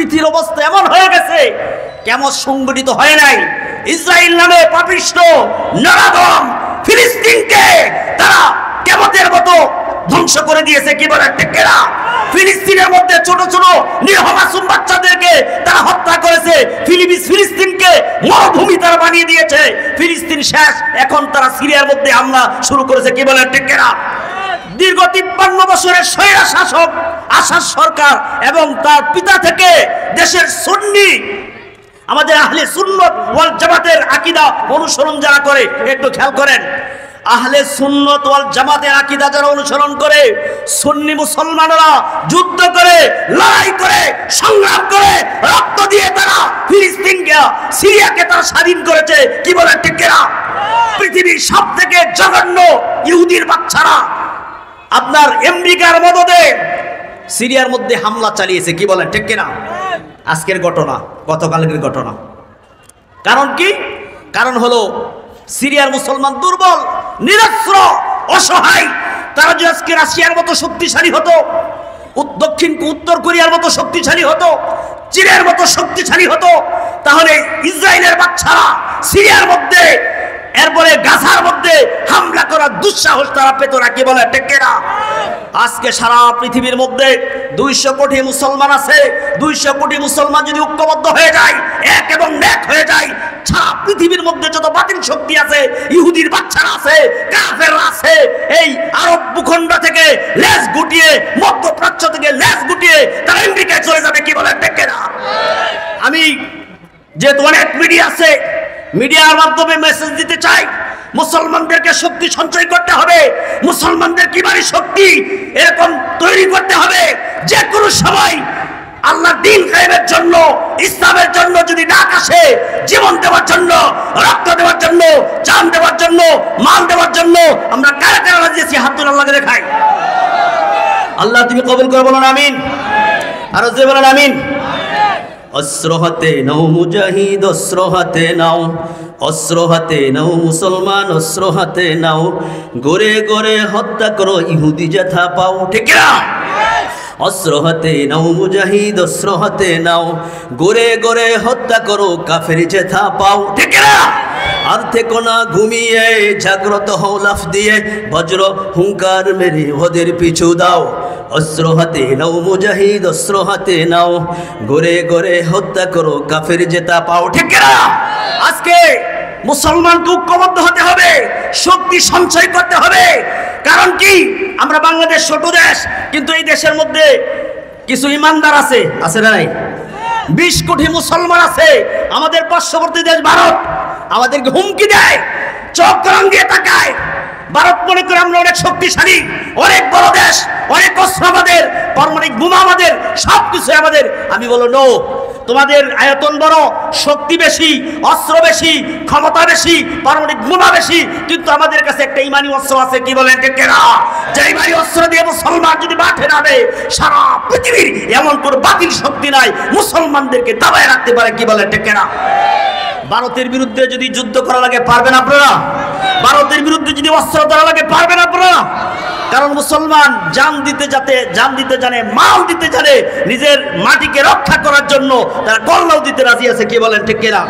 পৃথিবীর অবস্থা এমন হয়ে গেছে, কেমন সংগঠিত হয় নাই। ইসরায়েল নামে পাপিষ্ঠ নরাধম ফিলিস্তিনকে তারা কেমতের মতো ধ্বংস করে দিয়েছে। কি বলে ঠিক কিনা? ফিলিস্তিনের মধ্যে ছোট ছোট নিরীহ মাসুম বাচ্চাদেরকে তারা হত্যা করেছে। ফিলিস্তিনকে মরুভূমি তারা বানিয়ে দিয়েছে। ফিলিস্তিন শেষ, এখন তারা সিরিয়ার মধ্যে হামলা শুরু করেছে। কি বলে ঠিক কিনা? দীর্ঘ 53 বছরের স্বৈরা শাসক আসাদ সরকার এবং তার পিতা থেকে দেশের সুন্নি, আমাদের আহলে সুন্নত ওয়াল জামাতের আকীদা অনুসরণ যারা করে, একটু খেয়াল করেন, আহলে সুন্নত ওয়াল জামাতের আকীদা যারা অনুসরণ করে, সুন্নি মুসলমানরা যুদ্ধ করে, লড়াই করে, সংগ্রাম করে, রক্ত দিয়ে তারা ফিলিস্তিনকে, সিরিয়াকে তারা স্বাধীন করেছে। কি বলে ঠিক কিনা? পৃথিবীর সবথেকে জঘন্য ইহুদির বাচ্চারা আপনার আমেরিকার মদদে সিরিয়ার মধ্যে হামলা চালিয়েছে। কি বলেন ঠিক কিনা? আজকের ঘটনা, গতকালকের ঘটনা। কারণ কি? কারণ হলো সিরিয়ার মুসলমান দুর্বল, নিরস্ত্র, অসহায়। তারা যদি আজকে রাশিয়ার মতো শক্তিশালী হতো, উত্তর কোরিয়ার মতো শক্তিশালী হতো, চীনের মতো শক্তিশালী হতো, তাহলে ইসরায়েলের বাচ্চারা সিরিয়ার মধ্যে, এরপরে গাজার মধ্যে হামলা করার দুঃসাহস তারা পেত না। কি বলে ঠিক কিনা? আজকে সারা পৃথিবীর মধ্যে 200 কোটি মুসলমান আছে। 200 কোটি মুসলমান যদি ঐক্যবদ্ধ হয়ে যায়, এক এবং নেক হয়ে যায়, সারা পৃথিবীর মধ্যে যত বাতিল শক্তি আছে, ইহুদির বাচ্চারা আছে, কাফেররা আছে, এই আরব ভূখণ্ড থেকে লেজ গুটিয়ে, মধ্যপ্রাচ্য থেকে লেজ গুটিয়ে তারা আমেরিকায় চলে যাবে। কি বলে ঠিক কিনা? আমি যেহেতু অনেক মিডিয়া আছে, মিডিয়ার মাধ্যমে মেসেজ দিতে চাই, মুসলমানদেরকে শক্তি সঞ্চয় করতে হবে, মুসলমানদের কিভাবে শক্তি এরকম তৈরি করতে হবে, যে কোনো সময় আল্লাহর দ্বীন কায়েমের জন্য, ইসলামের জন্য যদি ডাক আসে, জীবন দেওয়ার জন্য, রক্ত দেওয়ার জন্য, জান দেওয়ার জন্য, মাল দেওয়ার জন্য আমরা কারা কারা রাজি আছি? হাত তুলে আল্লাহকে দেখাই। আল্লাহ তুমি কবুল করে বলেন আমিন। আর যে বলেন আমিন। অস্ত্র হাতে নাও মুজাহিদ, অস্ত্র হাতে নাও, অস্ত্র হাতে নাও মুসলমান, অস্ত্র হাতে নাও, গড়ে গড়ে হত্যা করো ইহুদি যেথা পাও। ঠিক না? অস্ত্র হাতে নাও মুজাহিদ, অস্ত্র হাতে নাও, গড়ে গড়ে হত্যা করো কাফের যেথা পাও। ঠিক না? আর থেকো না ঘুমিয়ে, জাগ্রত হও লাফ দিয়ে, বজ্র হুঙ্কার মেরে ওদের পিছু দাও। অস্ত্র হাতে নাও মুজাহিদ, অস্ত্র হাতে নাও, গড়ে গড়ে হত্যা করো কাফের যেটা পাও। ঠিক না? আজকে মুসলমানকে ঐক্যবদ্ধ হতে হবে, শক্তি সঞ্চয় করতে হবে। কারণ কি? আমরা বাংলাদেশ ছোট দেশ, কিন্তু এই দেশের মধ্যে কিছু ইমানদার আছে, আছে না নাই? 20 কোটি মুসলমান আছে। আমাদের পার্শ্ববর্তী দেশ ভারত আমাদেরকে হুমকি দেয়, চোখ গরম দিয়ে তাকায়। ভারত মনে করে আমরা অনেক শক্তিশালী, অনেক বড় দেশ, অনেক অস্ত্র আমাদের, পারমাণবিক বোমা আমাদের, সবকিছু আমাদের। আমি বলো নো, তোমাদের আয়তন বড়, শক্তি বেশি, অস্ত্র বেশি, ক্ষমতা বেশি, পারমাণবিক বোমা বেশি, কিন্তু আমাদের কাছে একটা ইমানি অস্ত্র আছে। কি বলেন ঠিক না? যে ইমানি অস্ত্র দিয়ে মুসলমান যদি মাঠে নামে, সারা পৃথিবীর এমন কোনো বাতিল শক্তি নাই মুসলমানদেরকে দাবায় রাখতে পারে। কি বলেন ঠিক না? ভারতের বিরুদ্ধে যদি যুদ্ধ করা লাগে, পারবেন আপনারা? ভারতের বিরুদ্ধে যদি অস্ত্র ধরা লাগে, পারবেন আপনারা? কারণ মুসলমান জান দিতে জানে, মাল দিতে জানে, নিজের মাটিকে রক্ষা করার জন্য তারা কল্যাও দিতে রাজি আছে। কি বলেন ঠিক কিনা?